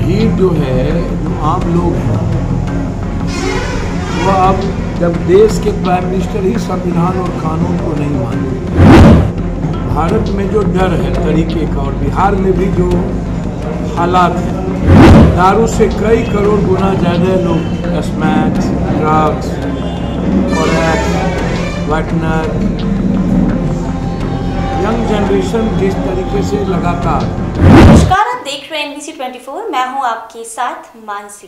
भीड़ जो है, जो आम लोग हैं, वह अब जब देश के प्राइम मिनिस्टर ही संविधान और कानून को नहीं माने, भारत में जो डर है तरीके का, और बिहार में भी जो हालात हैं, दारू से कई करोड़ गुना ज़्यादा लोग smack, drugs, whitener, young generation जिस तरीके से लगातार। नमस्कार, आप देख रहे हैं NBC 24। मैं हूं आपके साथ मानसी।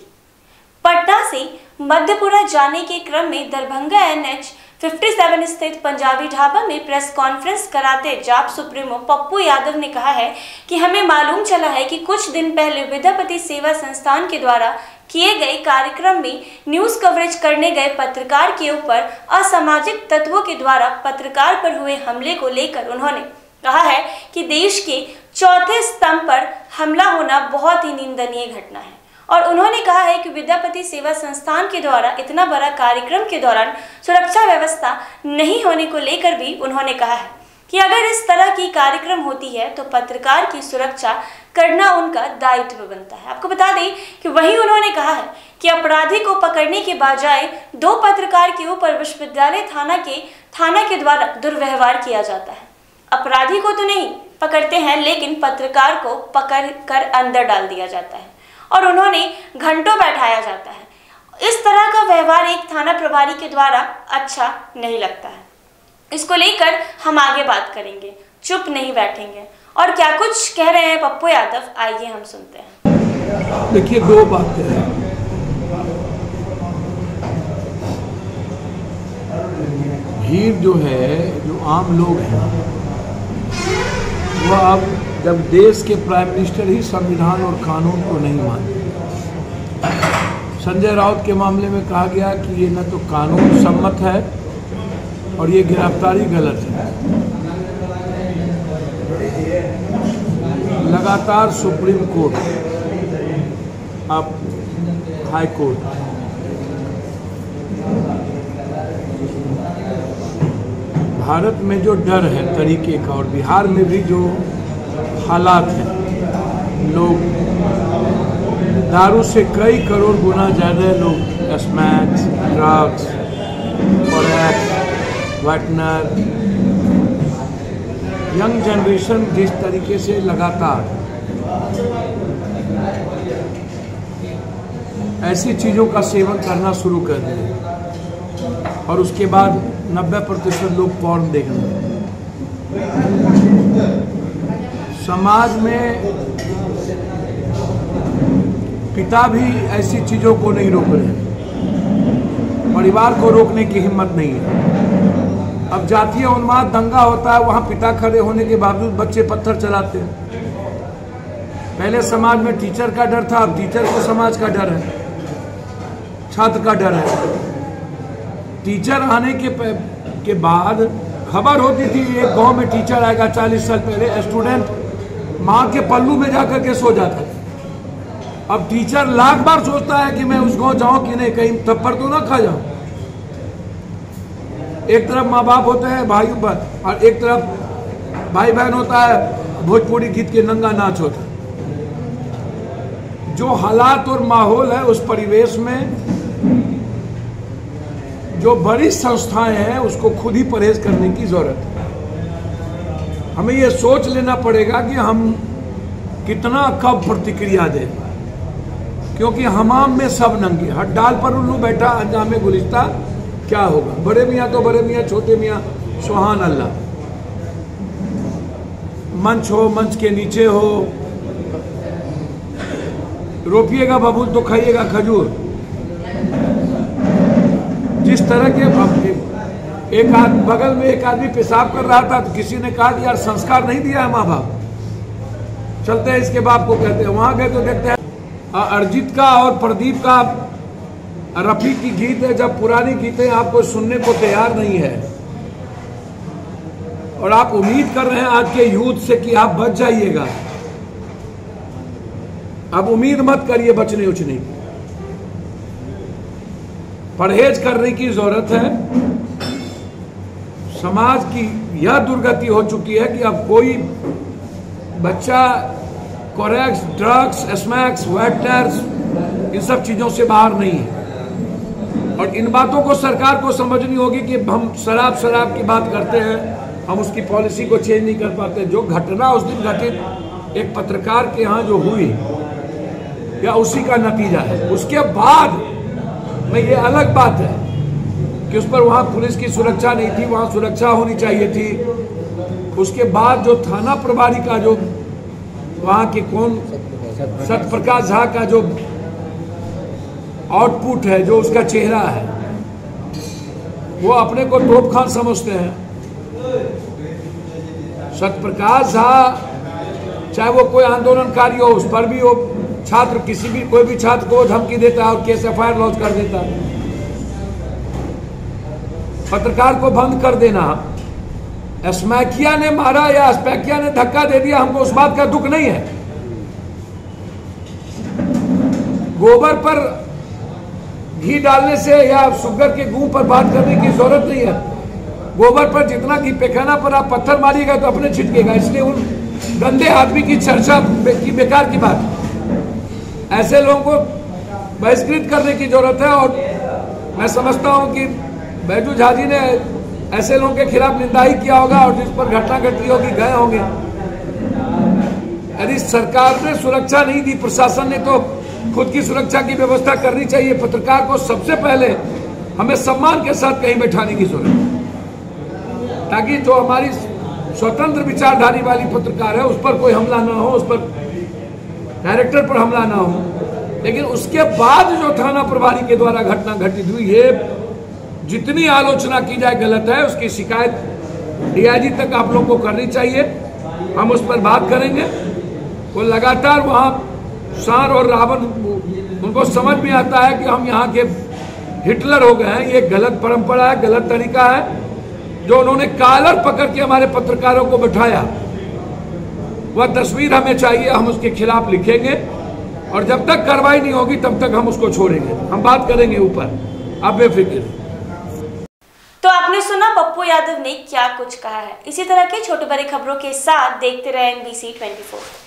पटना से मधेपुरा जाने के क्रम में दरभंगा NH 57 स्थित पंजाबी ढाबा में प्रेस कॉन्फ्रेंस कराते जाप सुप्रीमो पप्पू यादव ने कहा है कि हमें मालूम चला है कि कुछ दिन पहले विद्यापति सेवा संस्थान के द्वारा किए गए कार्यक्रम में न्यूज कवरेज करने गए पत्रकार के ऊपर असामाजिक तत्वों के द्वारा पत्रकार पर हुए हमले को लेकर उन्होंने कहा है कि देश के चौथे स्तंभ पर हमला होना बहुत ही निंदनीय घटना है। और उन्होंने कहा है कि विद्यापति सेवा संस्थान के द्वारा इतना बड़ा कार्यक्रम के दौरान सुरक्षा व्यवस्था नहीं होने को लेकर भी उन्होंने कहा है कि अगर इस तरह की कार्यक्रम होती है तो पत्रकार की सुरक्षा करना उनका दायित्व बनता है। आपको बता दें कि वहीं उन्होंने कहा है कि अपराधी को पकड़ने के बजाय दो पत्रकार के ऊपर विश्वविद्यालय थाना के द्वारा दुर्व्यवहार किया जाता है। अपराधी को तो नहीं पकड़ते हैं, लेकिन पत्रकार को पकड़ कर अंदर डाल दिया जाता है और उन्होंने घंटों बैठाया जाता है। इस तरह का व्यवहार एक थाना प्रभारी के द्वारा अच्छा नहीं लगता है। इसको लेकर हम आगे बात करेंगे, चुप नहीं बैठेंगे। और क्या कुछ कह रहे हैं पप्पू यादव, आइए हम सुनते हैं। देखिए, दो बातें हैं। भीड़ जो है, जो आम लोग हैं, वह अब जब देश के प्राइम मिनिस्टर ही संविधान और कानून को नहीं मानते। संजय राउत के मामले में कहा गया कि ये न तो कानून सम्मत है और ये गिरफ्तारी गलत है। लगातार सुप्रीम कोर्ट, अब हाई कोर्ट, भारत में जो डर है तरीके का, और बिहार में भी जो हालात हैं, लोग दारू से कई करोड़ गुना ज़्यादा लोग smack, drugs, whitener, young generation जिस तरीके से लगातार ऐसी चीज़ों का सेवन करना शुरू कर दिया, और उसके बाद 90% लोग पॉर्न देखने लगे। समाज में पिता भी ऐसी चीज़ों को नहीं रोक रहे हैं, परिवार को रोकने की हिम्मत नहीं है। अब जातीय उन्माद दंगा होता है, वहाँ पिता खड़े होने के बावजूद बच्चे पत्थर चलाते हैं। पहले समाज में टीचर का डर था, अब टीचर को समाज का डर है, छात्र का डर है। टीचर आने के बाद खबर होती थी एक गांव में टीचर आएगा, 40 साल पहले स्टूडेंट माँ के पल्लू में जाकर के सो जाता था। अब टीचर लाख बार सोचता है कि मैं उस गांव जाऊं कि नहीं, कहीं थप्पड़ तो ना खा जाऊं। एक तरफ माँ बाप होते हैं, भाई और एक तरफ भाई बहन होता है, भोजपुरी गीत के नंगा नाच होता है। जो हालात और माहौल है, उस परिवेश में जो बड़ी संस्थाएं हैं उसको खुद ही परहेज करने की जरूरत है। हमें ये सोच लेना पड़ेगा कि हम कितना कब प्रतिक्रिया दें, क्योंकि हमाम में सब नंगे, हर डाल पर उल्लू बैठा अंजाम में गुलिस्ता क्या होगा। बड़े मियाँ तो बड़े मियाँ, छोटे मियाँ सुभान अल्लाह। मंच हो, मंच के नीचे हो, रोपिएगा बबूल तो खाइएगा खजूर। जिस तरह के एक बगल में एक आदमी पेशाब कर रहा था तो किसी ने कहा कि यार संस्कार नहीं दिया है माँ बाप, चलते हैं इसके बाप को कहते हैं। वहां गए तो देखते हैं अरिजीत का और प्रदीप का रफी की गीत है, जब पुरानी गीतें आपको सुनने को तैयार नहीं है और आप उम्मीद कर रहे हैं आज के यूथ से कि आप बच जाइएगा। अब उम्मीद मत करिए बचने उचने की, परहेज करने की जरूरत है। समाज की यह दुर्गति हो चुकी है कि अब कोई बच्चा कोरेक्स, ड्रग्स, स्मैक्स, वेटनर्स, इन सब चीजों से बाहर नहीं है। और इन बातों को सरकार को समझनी होगी कि हम शराब की बात करते हैं, हम उसकी पॉलिसी को चेंज नहीं कर पाते। जो घटना उस दिन घटित एक पत्रकार के यहाँ जो हुई, या उसी का नतीजा है। उसके बाद में ये अलग बात है कि उस पर वहाँ पुलिस की सुरक्षा नहीं थी, वहाँ सुरक्षा होनी चाहिए थी। उसके बाद जो थाना प्रभारी का जो वहाँ के सत्यप्रकाश झा का जो आउटपुट है, जो उसका चेहरा है, वो अपने को तोप खान समझते हैं। सत्यप्रकाश झा चाहे वो कोई आंदोलनकारी हो, उस पर भी वो छात्र कोई भी छात्र को धमकी देता है और केस एफआईआर लॉन्च कर देता है। पत्रकार को बंद कर देना, स्मैकिया ने मारा या स्मैकिया ने धक्का दे दिया, हमको उस बात का दुख नहीं है। गोबर पर घी डालने से या शुगर के गुण पर बात करने की जरूरत नहीं है। गोबर पर जितना घी फेंकाना पर आप पत्थर मारिएगा तो अपने छिटकेगा, इसलिए उन गंदे आदमी की चर्चा की बेकार की बात। ऐसे लोगों को बहिष्कृत करने की जरूरत है। और मैं समझता हूं कि बैजू झा जी ने ऐसे लोगों के खिलाफ निंदा ही किया होगा और जिस पर घटना घटी होगी गए होंगे। यदि सरकार ने सुरक्षा नहीं दी, प्रशासन ने, तो खुद की सुरक्षा की व्यवस्था करनी चाहिए। पत्रकार को सबसे पहले हमें सम्मान के साथ कहीं बैठाने की जरूरत है, ताकि जो हमारी स्वतंत्र विचारधारी वाली पत्रकार है उस पर कोई हमला ना हो, उस पर डायरेक्टर पर हमला ना हो। लेकिन उसके बाद जो थाना प्रभारी के द्वारा घटना घटित हुई, ये जितनी आलोचना की जाए गलत है। उसकी शिकायत डीआईजी तक आप लोग को करनी चाहिए, हम उस पर बात करेंगे। वो लगातार वहाँ सांड और रावण, उनको समझ में आता है कि हम यहाँ के हिटलर हो गए हैं। ये गलत परंपरा है, गलत तरीका है। जो उन्होंने कॉलर पकड़ के हमारे पत्रकारों को बैठाया, वह तस्वीर हमें चाहिए, हम उसके खिलाफ लिखेंगे। और जब तक कार्रवाई नहीं होगी तब तक हम उसको छोड़ेंगे, हम बात करेंगे ऊपर, आप बेफिक्र। तो आपने सुना पप्पू यादव ने क्या कुछ कहा है। इसी तरह के छोटे बड़े खबरों के साथ देखते रहे NBC 24।